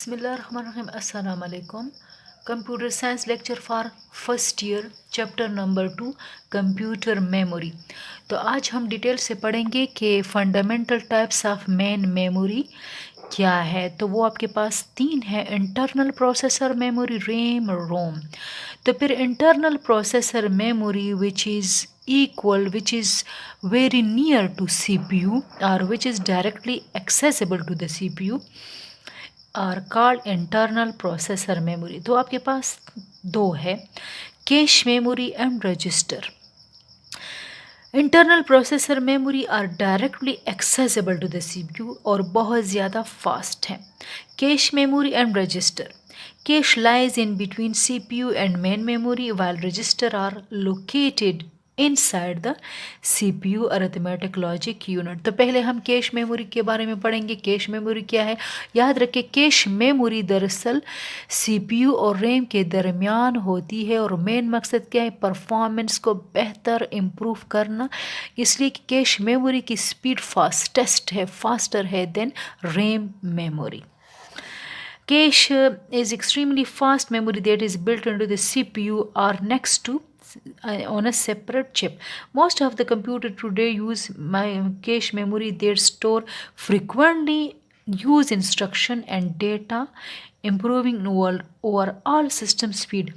بسم اللہ الرحمن الرحیم. السلام علیکم. Computer science lecture for first year chapter number 2 computer memory. تو آج ہم ڈیٹیل سے پڑھیں گے کہ fundamental types of main memory کیا ہے. تو وہ آپ کے پاس 3 ہے: internal processor memory, RAM, ROM. تو پھر internal processor memory which is very near to CPU or which is directly accessible to the CPU are called internal processor memory. تو آپ کے پاس 2 ہے: cache memory and register. Internal processor memory are directly accessible to the C P U اور بہت زیادہ fast ہے. Cache memory and register. Cache lies in between C P U and main memory while register are located inside the CPU arithmetic logic unit. تو پہلے ہم cash memory کے بارے میں پڑھیں گے. کیش میموری کیا ہے؟ یاد رکھیں کیش میموری دراصل سی پی یو اور ریم کے درمیان ہوتی ہے اور مین مقصد کیا ہے؟ پرفارمنس کو بہتر امپروو کرنا. اس لیے کہ کیش میموری کی سپیڈ فاسٹر ہے than RAM memory. Cache is extremely fast memory that is built into the CPU or next to on a separate chip. Most of the computer today use cache memory that store frequently use instruction and data, improving overall system speed.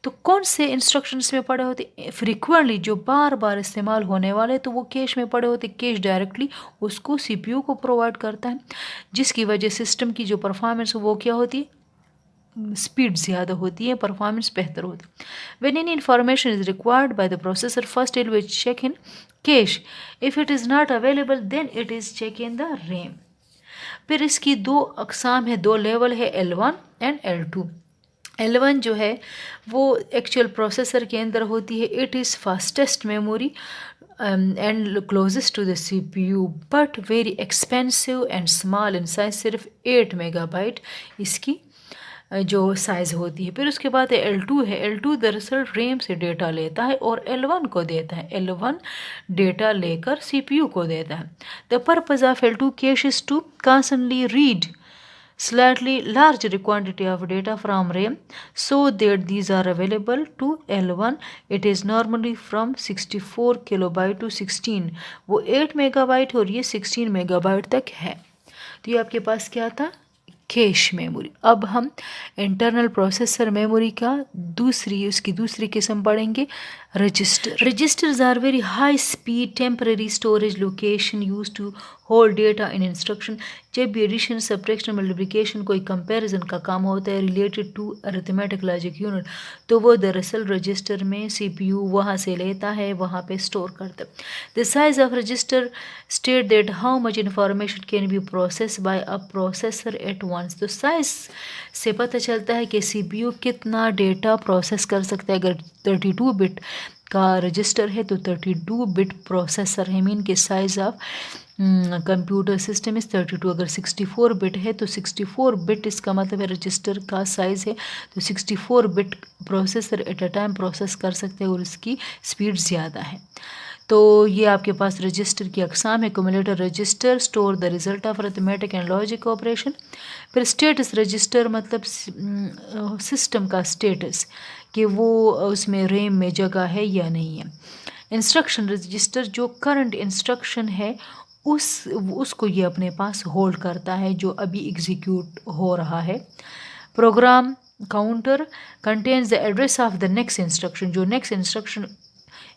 تو کون سے instructions میں پڑے ہوتے؟ Frequently, جو بار بار استعمال ہونے والے، تو وہ کیش میں پڑے ہوتے. کیش ڈائریکٹلی اس کو سی پی یو کو پرووائڈ کرتا ہے، جس کی وجہ سسٹم کی جو پرفارمنس وہ کیا ہوتی ہے؟ اسپیڈ زیادہ ہوتی ہے، پرفارمنس بہتر ہوتی ہے. When any information is required by the processor first it will check in cache. If it is not available then it is check in the RAM. پھر اس کی 2 اقسام ہے، 2 لیول ہے، L1 اینڈ L2. L1 جو ہے وہ actual processor کے اندر ہوتی ہے. It is fastest memory and closest to the C P U but very expensive and small in size. صرف 8 میگا بائٹ اس کی جو سائز ہوتی ہے. پھر اس کے بعد L2 ہے. L2 دراصل ریم سے ڈیٹا لیتا ہے اور L1 کو دیتا ہے. L1 ڈیٹا لے کر سی پی یو کو دیتا ہے. The purpose of L2 cache is to constantly read slightly larger quantity of data from RAM so that these are available to L1. It is normally from 64 kilobyte to 16. وہ 8 mega byte اور یہ 16 mega byte تک ہے. تو یہ آپ کے پاس کیا تھا؟ Cash memory. اب ہم انٹرنل پروسیسر میموری کا اس کی دوسری قسم پڑھیں گے، register. Registers are very high speed temporary storage location use to hold data and instruction. جب بھی ایڈیشن، سبٹریکشن، ملٹیپلیکیشن کوئی کمپیریزن کا کام ہوتا ہے related to arithmetic logic unit, تو وہ دراصل رجسٹر میں سی پی یو وہاں سے لیتا ہے، وہاں پہ اسٹور کرتا ہے. The size of register state that how much information can be process by a processor at once. تو سائز سے پتہ چلتا ہے کہ سی پی یو کتنا ڈیٹا پروسیس کر سکتا ہے. اگر 32 بٹ کا رجسٹر ہے تو 32 بٹ پروسیسر ہے. مین کے size of computer system is 32. اگر 64 بٹ ہے تو 64 بٹ اس کا مطلب ہے رجسٹر کا سائز ہے. تو 64 bit processor at a time process کر سکتے ہیں اور اس کی اسپیڈ زیادہ ہے. تو یہ آپ کے پاس رجسٹر کی اقسام ہے. Accumulator register store the result of arithmetic and logic operation. پھر اسٹیٹس رجسٹر مطلب سسٹم کا اسٹیٹس کہ وہ اس میں ریم میں جگہ ہے یا نہیں ہے. انسٹرکشن رجسٹر جو کرنٹ انسٹرکشن ہے اس کو یہ اپنے پاس ہولڈ کرتا ہے جو ابھی ایگزیکیوٹ ہو رہا ہے. Program counter contains the address of the next instruction. جو نیکسٹ انسٹرکشن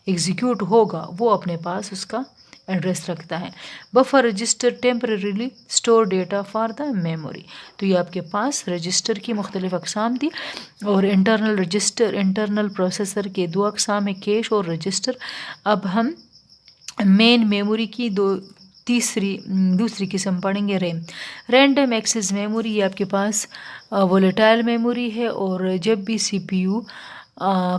ایگزیکیوٹ ہوگا وہ اپنے پاس اس کا ایڈریس رکھتا ہے. Buffer register temporarily store data for the memory. تو یہ آپ کے پاس رجسٹر کی مختلف اقسام تھی. اور انٹرنل پروسیسر کے 2 اقسام ہیں، کیش اور رجسٹر. اب ہم مین میموری کی دوسری قسم پڑھیں گے، ریم. رینڈم ایکسس میموری یہ آپ کے پاس وولیٹائل میموری ہے اور جب بھی سی پی یو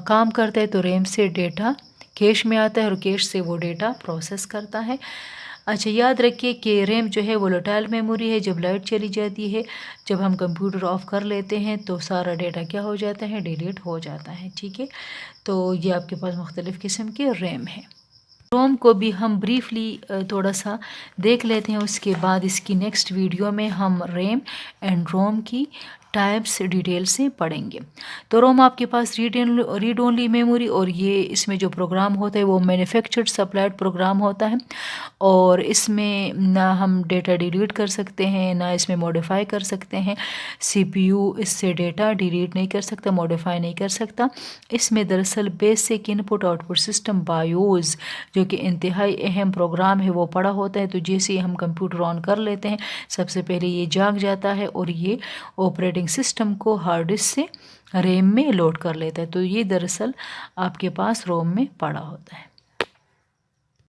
کام کرتا ہے تو ریم سے ڈیٹا کیش میں آتا ہے اور کیش سے وہ ڈیٹا پروسیس کرتا ہے. اچھا یاد رکھیے کہ ریم جو ہے وولیٹائل میموری ہے. جب لائٹ چلی جاتی ہے، جب ہم کمپیوٹر آف کر لیتے ہیں تو سارا ڈیٹا کیا ہو جاتا ہے؟ ڈیلیٹ ہو جاتا ہے. ٹھیک ہے، تو یہ آپ کے پاس مختلف قسم کے ریم ہے. روم کو بھی ہم بریفلی تھوڑا سا دیکھ لیتے ہیں، اس کے بعد اس کی نیکسٹ ویڈیو میں ہم ریم اینڈ روم کی ٹائپس ڈیٹیل سے پڑھیں گے۔ تو روم آپ کے پاس ریڈ اونلی میموری، اور یہ اس میں جو پروگرام ہوتا ہے وہ مینوفیکچرڈ سپلائڈ پروگرام ہوتا ہے، اور اس میں نہ ہم ڈیٹا ڈیلیٹ کر سکتے ہیں نہ اس میں موڈیفائی کر سکتے ہیں۔ سی پی یو اس سے ڈیٹا ڈیلیٹ نہیں کر سکتا، موڈیفائی نہیں کر سکتا۔ اس میں دراصل بیسک ان پٹ آؤٹ پٹ سسٹم بایوز جو کہ انتہائی اہم پروگرام ہے وہ پڑا ہوتا ہے۔ تو جیسے ہی ہم کمپیوٹر آن کر لیتے ہیں سب سے پہلے یہ جاگ جاتا ہے اور یہ آپریٹنگ سسٹم کو ہارڈ ڈسک سے ریم میں لوڈ کر لیتا ہے۔ تو یہ دراصل آپ کے پاس روم میں پڑا ہوتا ہے۔